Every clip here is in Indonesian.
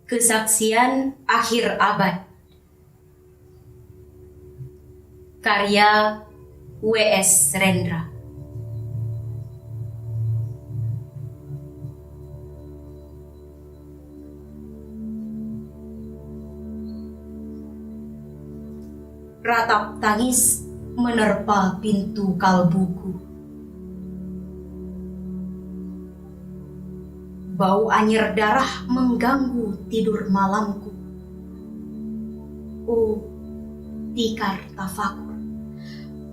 Kesaksian Akhir Abad. Karya W.S. Rendra. Ratap tangis menerpa pintu kalbuku. Bau anyir darah mengganggu tidur malamku. Oh, tikar tafakur.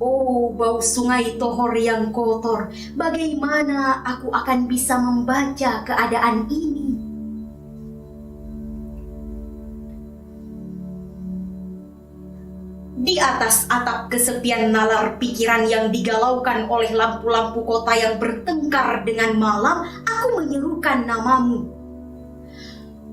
Oh, bau sungai Tohor yang kotor. Bagaimana aku akan bisa membaca keadaan ini? Di atas atap kesepian nalar pikiran yang digalaukan oleh lampu-lampu kota yang bertengkar dengan malam, aku menyerukan namamu.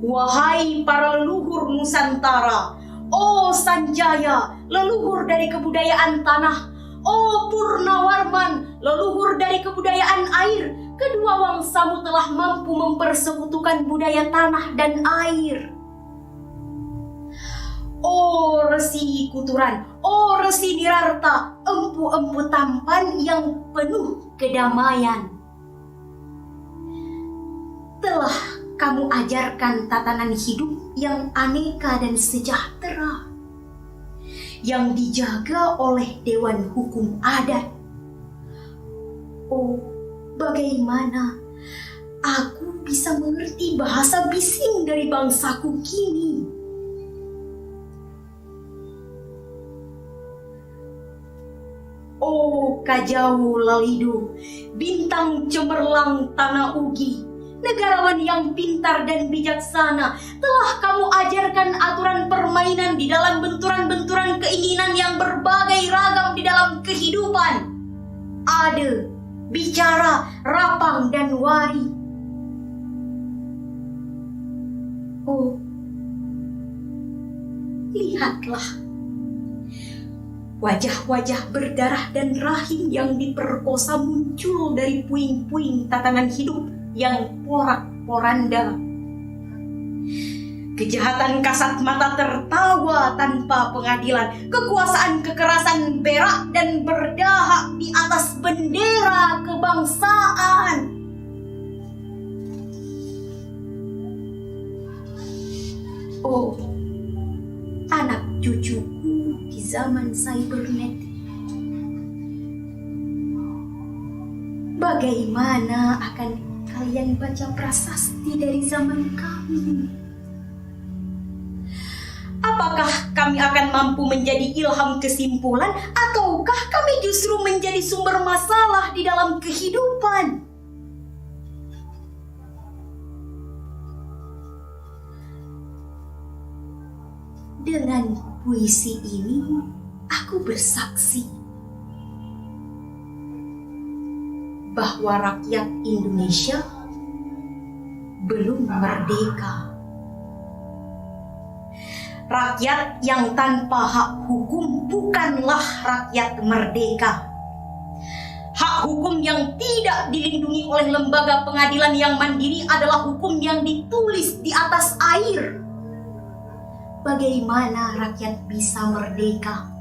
Wahai para leluhur Nusantara, oh Sanjaya, leluhur dari kebudayaan tanah, oh Purnawarman, leluhur dari kebudayaan air, kedua wangsamu telah mampu mempersekutukan budaya tanah dan air. Oh Resi Kuturan, oh Resi Nirarta, empu-empu tampan yang penuh kedamaian. Telah kamu ajarkan tatanan hidup yang aneka dan sejahtera, yang dijaga oleh Dewan Hukum Adat. Oh, bagaimana aku bisa mengerti bahasa bising dari bangsaku kini? Oh Kajau Lalido, bintang cemerlang tanah Ugi, negarawan yang pintar dan bijaksana, telah kamu ajarkan aturan permainan di dalam benturan-benturan keinginan yang berbagai ragam di dalam kehidupan. Ade, bicara, rapang, dan wari. Oh, lihatlah. Wajah-wajah berdarah dan rahim yang diperkosa muncul dari puing-puing tatanan hidup yang porak-poranda. Kejahatan kasat mata tertawa tanpa pengadilan. Kekuasaan kekerasan berak dan berdahak di atas bendera kebangsaan. Oh, anak cucuku di zaman cybernetik, bagaimana akan kalian baca prasasti dari zaman kami? Apakah kami akan mampu menjadi ilham kesimpulan, ataukah kami justru menjadi sumber masalah di dalam kehidupan? Dengan puisi ini, aku bersaksi bahwa rakyat Indonesia belum merdeka. Rakyat yang tanpa hak hukum bukanlah rakyat merdeka. Hak hukum yang tidak dilindungi oleh lembaga pengadilan yang mandiri adalah hukum yang ditulis di atas air. Bagaimana rakyat bisa merdeka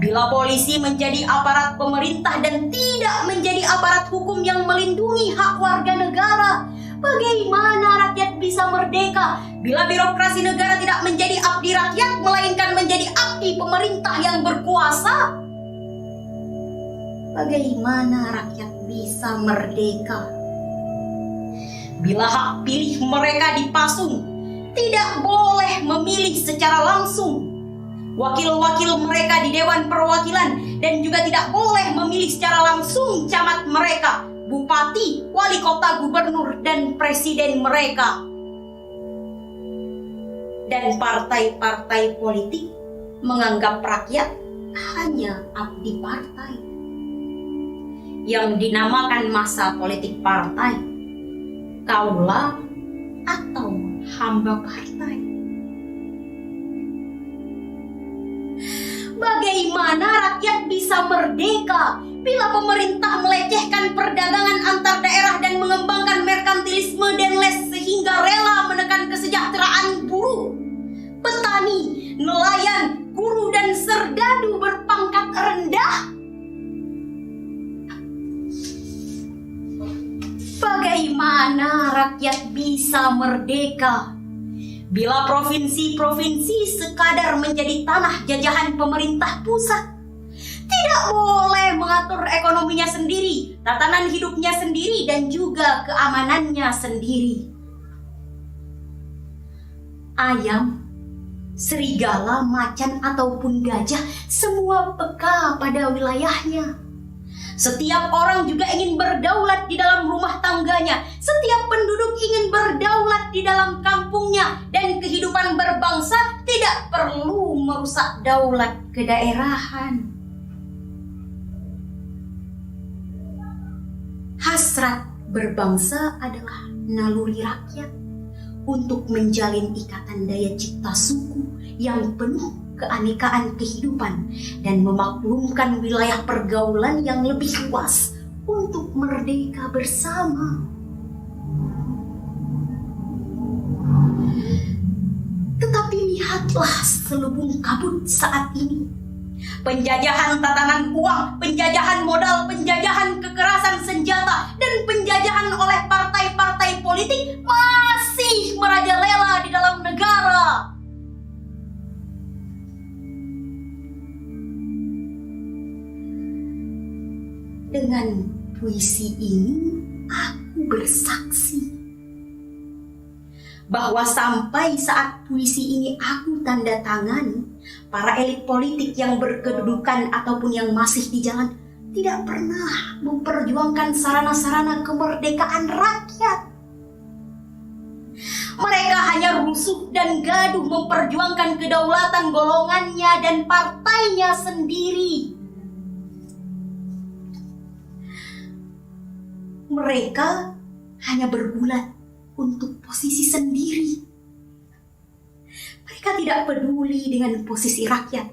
bila polisi menjadi aparat pemerintah dan tidak menjadi aparat hukum yang melindungi hak warga negara? Bagaimana rakyat bisa merdeka bila birokrasi negara tidak menjadi abdi rakyat, melainkan menjadi abdi pemerintah yang berkuasa? Bagaimana rakyat bisa merdeka bila hak pilih mereka dipasung, tidak boleh memilih secara langsung wakil-wakil mereka di Dewan Perwakilan, dan juga tidak boleh memilih secara langsung camat mereka, bupati, wali kota, gubernur, dan presiden mereka. Dan partai-partai politik menganggap rakyat hanya abdi partai yang dinamakan masa politik partai, kaula, atau hamba partai. Bagaimana rakyat bisa merdeka bila pemerintah melecehkan perdagangan antar daerah dan mengembangkan merkantilisme dan les sehingga rela menekan kesejahteraan mana rakyat bisa merdeka bila provinsi-provinsi sekadar menjadi tanah jajahan pemerintah pusat? Tidak boleh mengatur ekonominya sendiri, tatanan hidupnya sendiri, dan juga keamanannya sendiri. Ayam, serigala, macan, ataupun gajah, semua peka pada wilayahnya. Setiap orang juga ingin berdaulat di dalam rumah tangganya. Setiap penduduk ingin berdaulat di dalam kampungnya. Dan kehidupan berbangsa tidak perlu merusak daulat kedaerahan. Hasrat berbangsa adalah naluri rakyat untuk menjalin ikatan daya cipta suku yang penuh keanekaan kehidupan dan memaklumkan wilayah pergaulan yang lebih luas untuk merdeka bersama. Tetapi lihatlah selubung kabut saat ini. Penjajahan tatanan uang, penjajahan modal, penjajahan kekerasan senjata, dan penjajahan oleh partai-partai politik masih merajalela di dalam negara. Dengan puisi ini, aku bersaksi bahwa sampai saat puisi ini aku tanda tangani, para elit politik yang berkedudukan ataupun yang masih di jalan tidak pernah memperjuangkan sarana-sarana kemerdekaan rakyat. Mereka hanya rusuh dan gaduh memperjuangkan kedaulatan golongannya dan partainya sendiri. Mereka hanya bergulat untuk posisi sendiri. Mereka tidak peduli dengan posisi rakyat,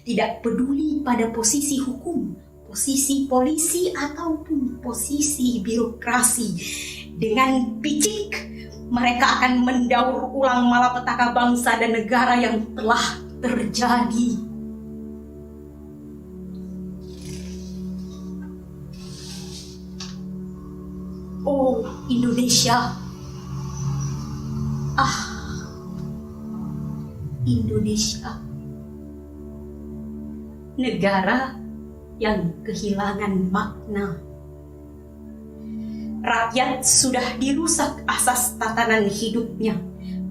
tidak peduli pada posisi hukum, posisi polisi, ataupun posisi birokrasi. Dengan picik, mereka akan mendaur ulang malapetaka bangsa dan negara yang telah terjadi. Oh Indonesia, Indonesia, negara yang kehilangan makna. Rakyat sudah dirusak asas tatanan hidupnya,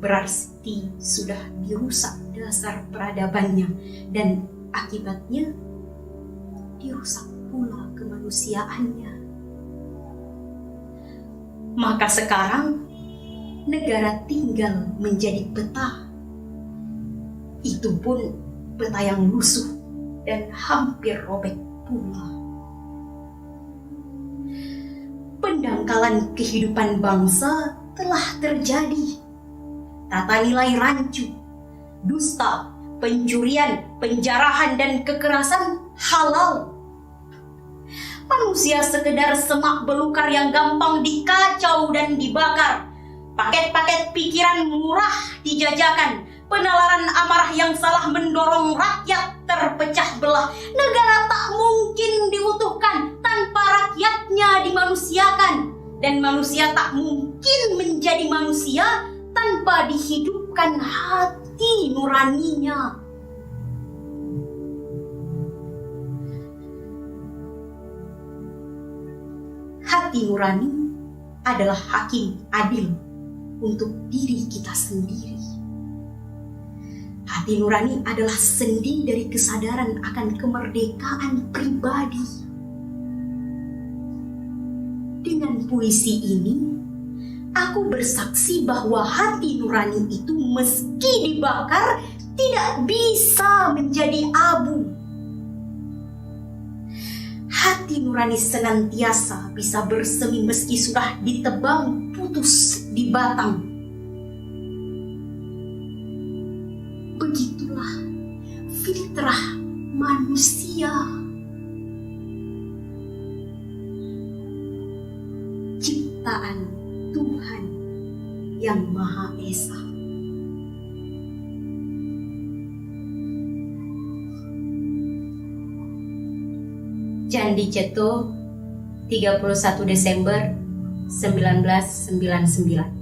berarti sudah dirusak dasar peradabannya, dan akibatnya dirusak pula kemanusiaannya. Maka sekarang negara tinggal menjadi peta. Itu pun peta yang lusuh dan hampir robek pula. Pendangkalan kehidupan bangsa telah terjadi. Tata nilai rancu, dusta, pencurian, penjarahan, dan kekerasan halal. Manusia sekedar semak belukar yang gampang dikacau dan dibakar. Paket-paket pikiran murah dijajakan. Penalaran amarah yang salah mendorong rakyat terpecah belah. Negara tak mungkin diutuhkan tanpa rakyatnya dimanusiakan. Dan manusia tak mungkin menjadi manusia tanpa dihidupkan hati nuraninya. Hati nurani adalah hakim adil untuk diri kita sendiri. Hati nurani adalah sendi dari kesadaran akan kemerdekaan pribadi. Dengan puisi ini, aku bersaksi bahwa hati nurani itu meski dibakar tidak bisa menjadi abu. Hati nurani senantiasa bisa bersemi meski sudah ditebang putus di batang. Begitulah fitrah manusia. Ciptaan Tuhan yang Maha Esa. Candi Ceto, 31 Desember 1999.